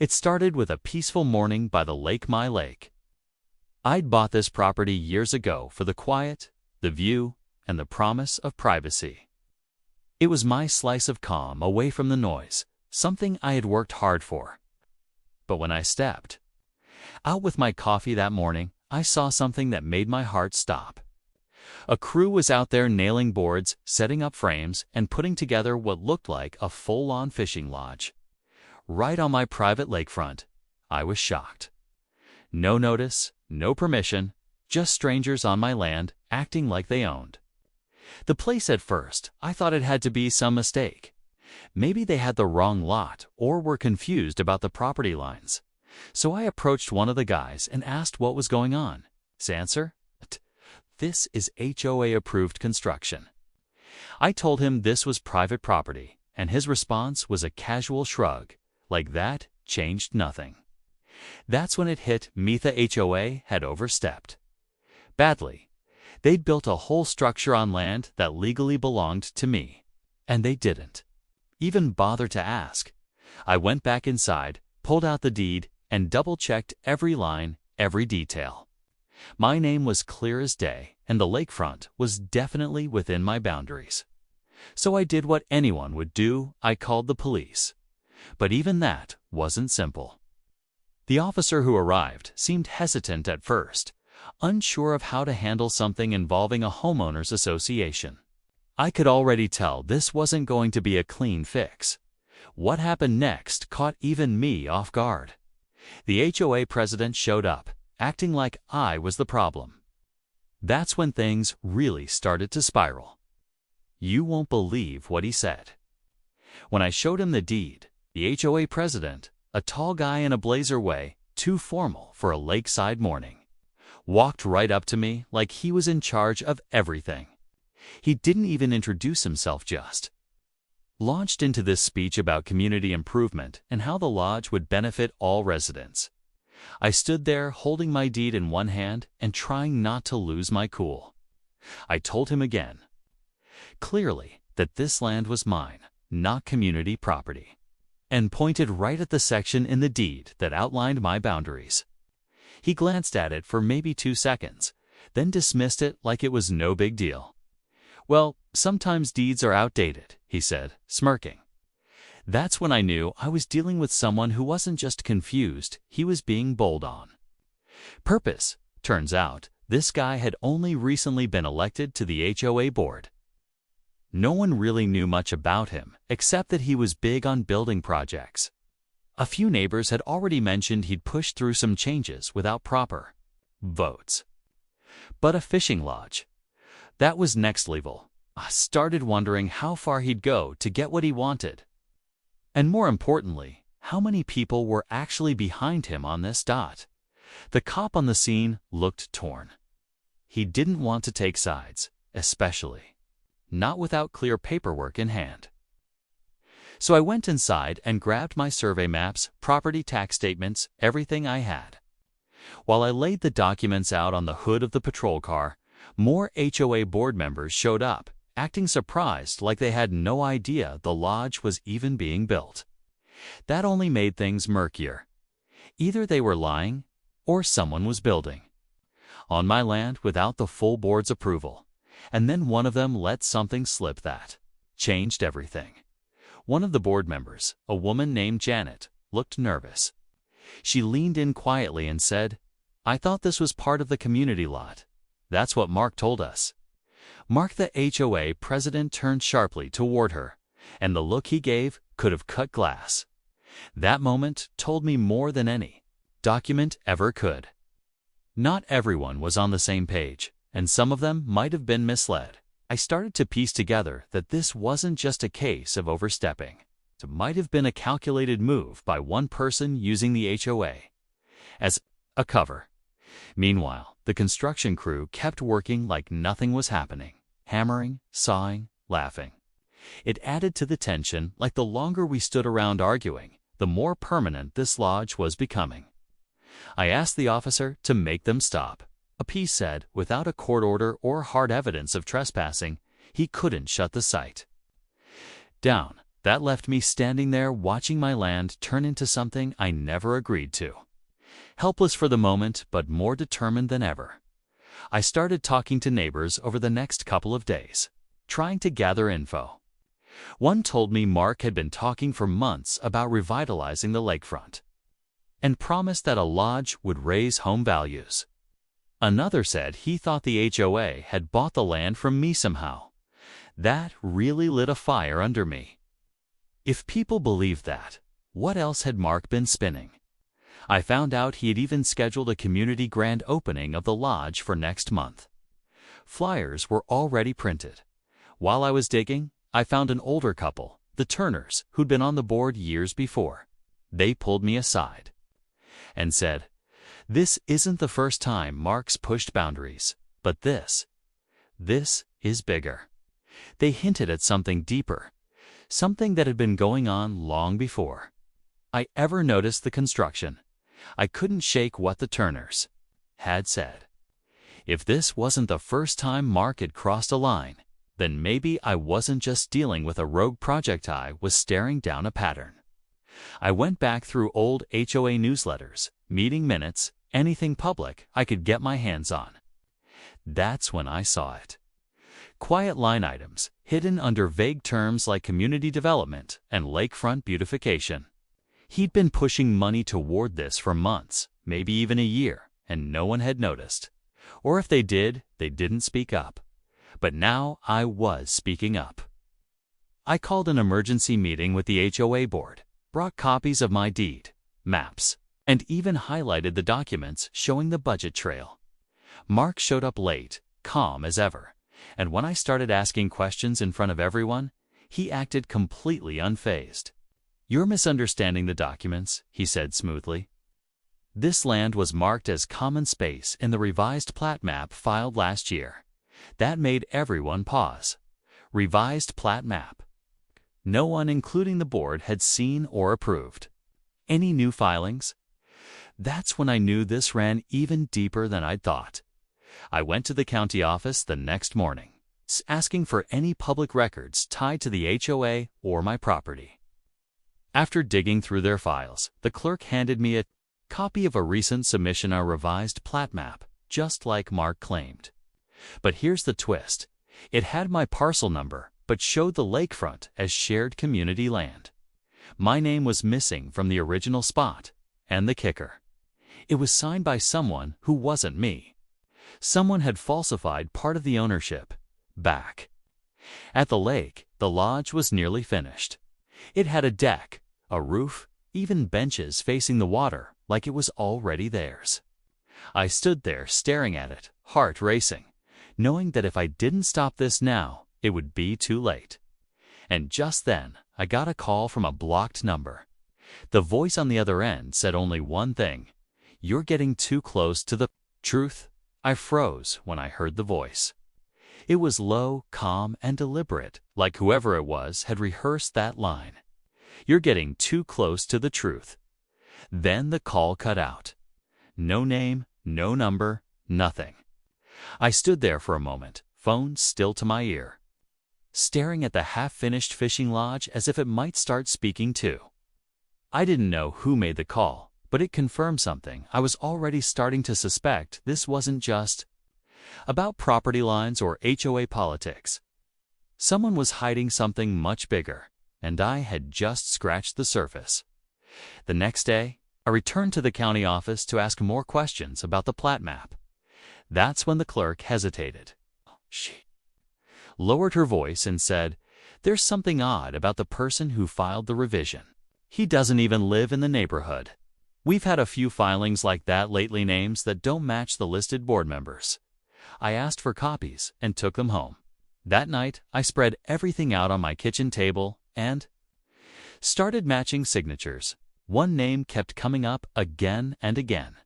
It started with a peaceful morning by the lake my lake. I'd bought this property years ago for the quiet, the view, and the promise of privacy. It was my slice of calm away from the noise, something I had worked hard for. But when I stepped out with my coffee that morning, I saw something that made my heart stop. A crew was out there nailing boards, setting up frames, and putting together what looked like a full-on fishing lodge. Right on my private lakefront. I was shocked. No notice, no permission, just strangers on my land acting like they owned. The place at first, I thought it had to be some mistake. Maybe they had the wrong lot or were confused about the property lines. So I approached one of the guys and asked what was going on. His answer? This is HOA-approved construction. I told him this was private property, and his response was a casual shrug, like that changed nothing. That's when it hit me the HOA had overstepped. Badly. They'd built a whole structure on land that legally belonged to me, and they didn't even bother to ask. I went back inside, pulled out the deed, and double-checked every line, every detail. My name was clear as day, and the lakefront was definitely within my boundaries. So I did what anyone would do. I called the police. But even that wasn't simple. The officer who arrived seemed hesitant at first, unsure of how to handle something involving a homeowners association. I could already tell this wasn't going to be a clean fix. What happened next caught even me off guard. The HOA president showed up, acting like I was the problem. That's when things really started to spiral. You won't believe what he said. When I showed him the deed, the HOA president, a tall guy in a blazer way, too formal for a lakeside morning, walked right up to me like he was in charge of everything. He didn't even introduce himself, just launched into this speech about community improvement and how the lodge would benefit all residents. I stood there holding my deed in one hand and trying not to lose my cool. I told him again, clearly, that this land was mine, not community property, and pointed right at the section in the deed that outlined my boundaries. He glanced at it for maybe 2 seconds, then dismissed it like it was no big deal. Well, sometimes deeds are outdated, he said, smirking. That's when I knew I was dealing with someone who wasn't just confused, he was being bowled on purpose. Turns out, this guy had only recently been elected to the HOA board. No one really knew much about him, except that he was big on building projects. A few neighbors had already mentioned he'd pushed through some changes without proper votes. But a fishing lodge? That was next level. I started wondering how far he'd go to get what he wanted. And more importantly, how many people were actually behind him on this dot. The cop on the scene looked torn. He didn't want to take sides, especially not without clear paperwork in hand. So I went inside and grabbed my survey maps, property tax statements, everything I had. While I laid the documents out on the hood of the patrol car, more HOA board members showed up, acting surprised like they had no idea the lodge was even being built. That only made things murkier. Either they were lying, or someone was building on my land without the full board's approval, and then one of them let something slip that changed everything. One of the board members, a woman named Janet, looked nervous. She leaned in quietly and said, "I thought this was part of the community lot. That's what Mark told us." Mark, the HOA president, turned sharply toward her, and the look he gave could have cut glass. That moment told me more than any document ever could. Not everyone was on the same page, and some of them might have been misled. I started to piece together that this wasn't just a case of overstepping. It might have been a calculated move by one person using the HOA as a cover. Meanwhile, the construction crew kept working like nothing was happening, hammering, sawing, laughing. It added to the tension, like the longer we stood around arguing, the more permanent this lodge was becoming. I asked the officer to make them stop. A piece said, without a court order or hard evidence of trespassing, he couldn't shut the site down. That left me standing there watching my land turn into something I never agreed to. Helpless for the moment, but more determined than ever. I started talking to neighbors over the next couple of days, trying to gather info. One told me Mark had been talking for months about revitalizing the lakefront and promised that a lodge would raise home values. Another said he thought the HOA had bought the land from me somehow. That really lit a fire under me. If people believed that, what else had Mark been spinning? I found out he had even scheduled a community grand opening of the lodge for next month. Flyers were already printed. While I was digging, I found an older couple, the Turners, who'd been on the board years before. They pulled me aside and said, "This isn't the first time Mark's pushed boundaries, but this is bigger." They hinted at something deeper, something that had been going on long before I ever noticed the construction. I couldn't shake what the Turners had said. If this wasn't the first time Mark had crossed a line, then maybe I wasn't just dealing with a rogue project, I was staring down a pattern. I went back through old HOA newsletters, meeting minutes, anything public I could get my hands on. That's when I saw it. Quiet line items, hidden under vague terms like community development and lakefront beautification. He'd been pushing money toward this for months, maybe even a year, and no one had noticed. Or if they did, they didn't speak up. But now I was speaking up. I called an emergency meeting with the HOA board, brought copies of my deed, maps, and even highlighted the documents showing the budget trail. Mark showed up late, calm as ever, and when I started asking questions in front of everyone, he acted completely unfazed. "You're misunderstanding the documents," he said smoothly. This land was marked as common space in the revised plat map filed last year. That made everyone pause. Revised plat map. No one, including the board, had seen or approved. Any new filings? That's when I knew this ran even deeper than I'd thought. I went to the county office the next morning, asking for any public records tied to the HOA or my property. After digging through their files, the clerk handed me a copy of a recent submission, a revised plat map, just like Mark claimed. But here's the twist. It had my parcel number, but showed the lakefront as shared community land. My name was missing from the original spot, and the kicker: it was signed by someone who wasn't me. Someone had falsified part of the ownership back. At the lake, the lodge was nearly finished. It had a deck, a roof, even benches facing the water, like it was already theirs. I stood there staring at it, heart racing, knowing that if I didn't stop this now, it would be too late. And just then, I got a call from a blocked number. The voice on the other end said only one thing: "You're getting too close to the truth." I froze when I heard the voice. It was low, calm, and deliberate, like whoever it was had rehearsed that line. "You're getting too close to the truth." Then the call cut out. No name, no number, nothing. I stood there for a moment, phone still to my ear, staring at the half-finished fishing lodge as if it might start speaking too. I didn't know who made the call, but it confirmed something I was already starting to suspect. This wasn't just about property lines or HOA politics. Someone was hiding something much bigger, and I had just scratched the surface. The next day, I returned to the county office to ask more questions about the plat map. That's when the clerk hesitated. She lowered her voice and said, "There's something odd about the person who filed the revision. He doesn't even live in the neighborhood. We've had a few filings like that lately, names that don't match the listed board members." I asked for copies and took them home. That night, I spread everything out on my kitchen table and started matching signatures. One name kept coming up again and again: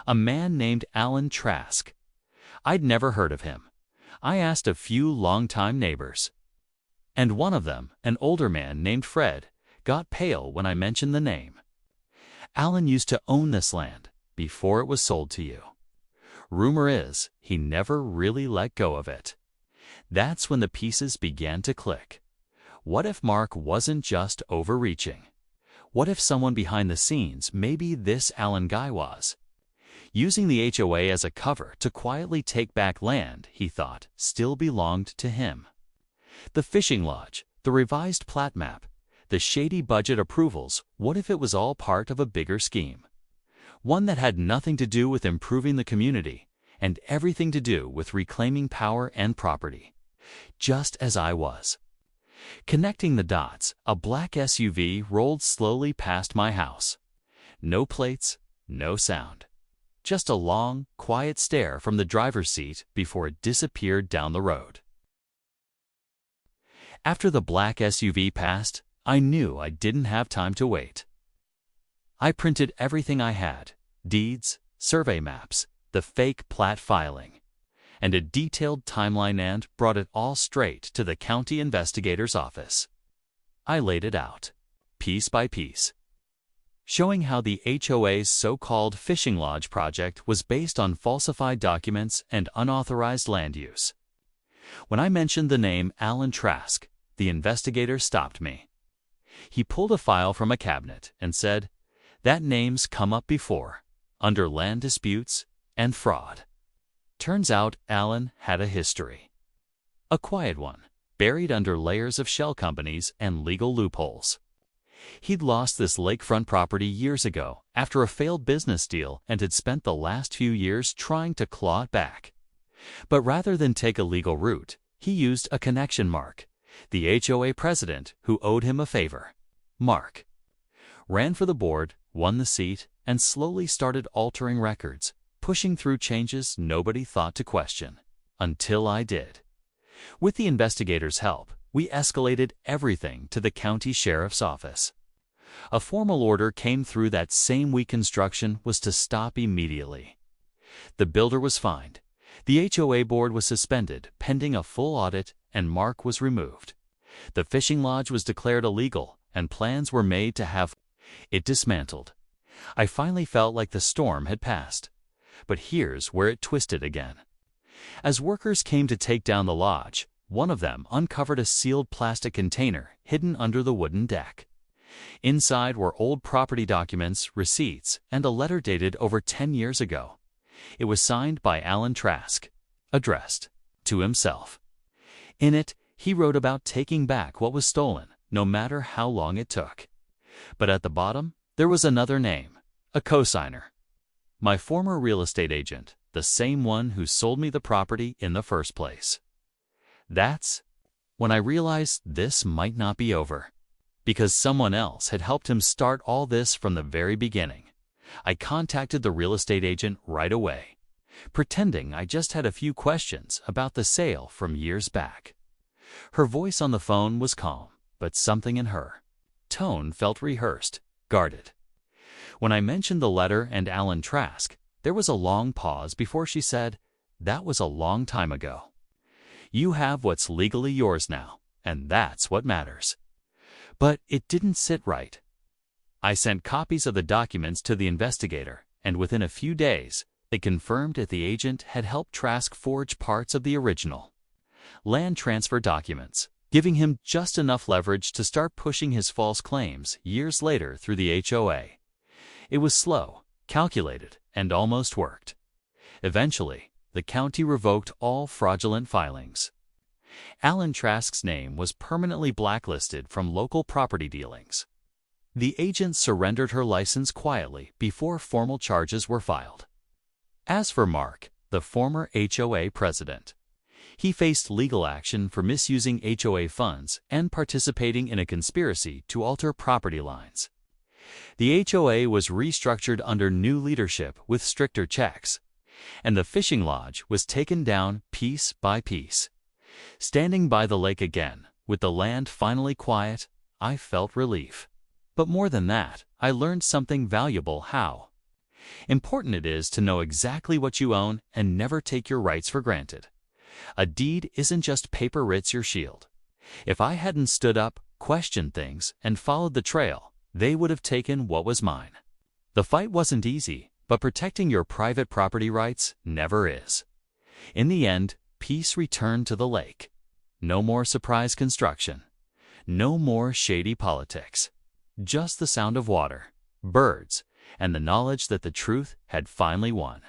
a man named Alan Trask. I'd never heard of him. I asked a few longtime neighbors, and one of them, an older man named Fred, got pale when I mentioned the name. Alan used to own this land before it was sold to you. Rumor is he never really let go of it. That's when the pieces began to click. what if Mark wasn't just overreaching? What if someone behind the scenes, maybe this Alan guy was, using the HOA as a cover to quietly take back land he thought still belonged to him? The fishing lodge, the revised plat map, the shady budget approvals, what if it was all part of a bigger scheme? One that had nothing to do with improving the community and everything to do with reclaiming power and property. Just as I was. Connecting the dots, a black SUV rolled slowly past my house. No plates, no sound. Just a long, quiet stare from the driver's seat before it disappeared down the road. After the black SUV passed, I knew I didn't have time to wait. I printed everything I had, deeds, survey maps, the fake plat filing, and a detailed timeline, and brought it all straight to the county investigator's office. I laid it out, piece by piece, showing how the HOA's so-called fishing lodge project was based on falsified documents and unauthorized land use. When I mentioned the name Alan Trask, the investigator stopped me. He pulled a file from a cabinet and said, "That name's come up before, under land disputes and fraud." Turns out Alan had a history. A quiet one, buried under layers of shell companies and legal loopholes. He'd lost this lakefront property years ago after a failed business deal and had spent the last few years trying to claw it back. But rather than take a legal route, he used a connection. Mark, the HOA president who owed him a favor. Mark ran for the board, won the seat, and slowly started altering records, pushing through changes nobody thought to question. Until I did. With the investigator's help, we escalated everything to the county sheriff's office. A formal order came through that same week. Construction was to stop immediately. The builder was fined. The HOA board was suspended pending a full audit, and Mark was removed. The fishing lodge was declared illegal, and plans were made to have it dismantled. I finally felt like the storm had passed. But here's where it twisted again. As workers came to take down the lodge, one of them uncovered a sealed plastic container hidden under the wooden deck. Inside were old property documents, receipts, and a letter dated over 10 years ago. It was signed by Alan Trask, addressed to himself. In it, he wrote about taking back what was stolen, no matter how long it took. But at the bottom, there was another name, a cosigner. My former real estate agent, the same one who sold me the property in the first place. That's when I realized this might not be over, because someone else had helped him start all this from the very beginning. I contacted the real estate agent right away, pretending I just had a few questions about the sale from years back. Her voice on the phone was calm, but something in her tone felt rehearsed, guarded. When I mentioned the letter and Alan Trask, there was a long pause before she said, "That was a long time ago. You have what's legally yours now, and that's what matters." But it didn't sit right. I sent copies of the documents to the investigator, and within a few days, they confirmed that the agent had helped Trask forge parts of the original land transfer documents, giving him just enough leverage to start pushing his false claims years later through the HOA. It was slow, calculated, and almost worked. Eventually, the county revoked all fraudulent filings. Alan Trask's name was permanently blacklisted from local property dealings. The agent surrendered her license quietly before formal charges were filed. As for Mark, the former HOA president, he faced legal action for misusing HOA funds and participating in a conspiracy to alter property lines. The HOA was restructured under new leadership with stricter checks, and the fishing lodge was taken down piece by piece. Standing by the lake again, with the land finally quiet, I felt relief. But more than that, I learned something valuable: how important it is to know exactly what you own and never take your rights for granted. A deed isn't just paper, it's your shield. If I hadn't stood up, questioned things, and followed the trail, they would have taken what was mine. The fight wasn't easy, but protecting your private property rights never is. In the end, peace returned to the lake. No more surprise construction. No more shady politics. Just the sound of water, birds, and the knowledge that the truth had finally won.